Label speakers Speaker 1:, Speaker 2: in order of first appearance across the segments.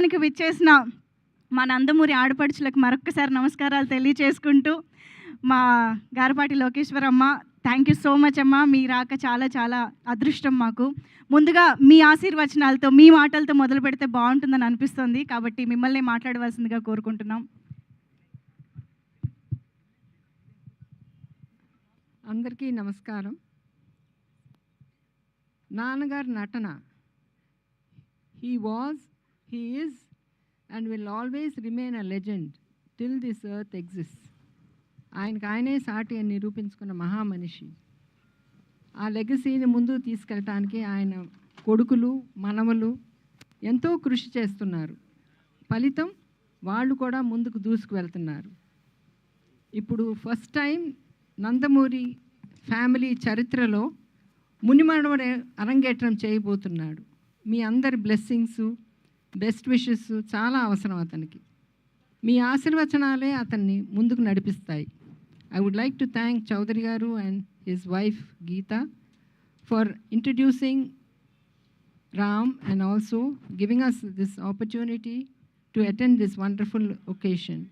Speaker 1: విచ్చేసిన మా నందమూరి ఆడపడుచులకు మరొక్కసారి నమస్కారాలు తెలియచేసుకుంటూ, మా Garapati Lokeshwaramma thank you so much అమ్మ. మీ రాక చాలా చాలా అదృష్టం మాకు. ముందుగా మీ ఆశీర్వచనాలతో, మీ మాటలతో మొదలు పెడితే బాగుంటుందని అనిపిస్తుంది. కాబట్టి మిమ్మల్ని మాట్లాడవలసిందిగా కోరుకుంటున్నాం.
Speaker 2: అందరికీ నమస్కారం. నాన్నగారి నటన, he was, he is and will always remain a legend till this earth exists. ఆయనకు ఆయనే సాటి అని నిరూపించుకున్న మహామనిషి. ఆ లెగసీని ముందుకు తీసుకెళ్ళటానికి ఆయన కొడుకులు మనవలు ఎంతో కృషి చేస్తున్నారు. ఫలితం వాళ్ళు కూడా ముందుకు దూసుకు వెళ్తున్నారు. ఇప్పుడు ఫస్ట్ టైం నందమూరి ఫ్యామిలీ చరిత్రలో మునిమనవడు అరంగేట్రం చేయబోతున్నాడు. మీ అందరి బ్లెస్సింగ్స్, బెస్ట్ విషెస్ చాలా అవసరం అతనికి. మీ ఆశీర్వచనాలే అతన్ని ముందుకు నడిపిస్తాయి. I would like to thank Chowdary గారు and his wife Geetha for introducing Ram and also giving us this opportunity to attend this wonderful occasion.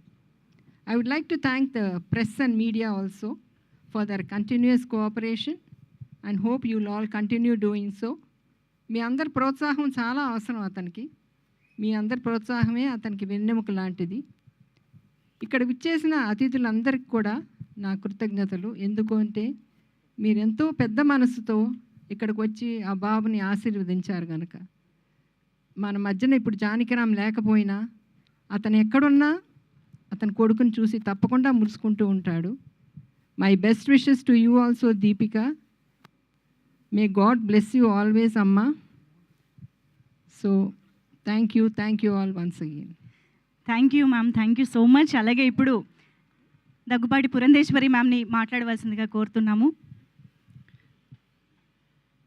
Speaker 2: I would like to thank the press and media also for their continuous cooperation and hope you will all continue doing so. మీ అందరి ప్రోత్సాహం చాలా అవసరం అతనికి. మీ అందరి ప్రోత్సాహమే అతనికి వెన్నెముక లాంటిది. ఇక్కడ విచ్చేసిన అతిథులందరికీ కూడా నా కృతజ్ఞతలు. ఎందుకు అంటే మీరెంతో పెద్ద మనసుతో ఇక్కడికి వచ్చి ఆ బాబుని ఆశీర్వదించారు కనుక. మన మధ్యన ఇప్పుడు జానకిరామ్ లేకపోయినా అతను ఎక్కడున్నా అతని కొడుకుని చూసి తప్పకుండా మురుసుకుంటూ ఉంటాడు. My best wishes to you also Deepika. May God bless you always అమ్మ. So thank you all once again.
Speaker 1: Thank you ma'am, thank you so much. అలాగే ఇప్పుడు దగ్గుపాటి పురంధేశ్వరి మ్యామ్ని మాట్లాడవలసిందిగా కోరుతున్నాము.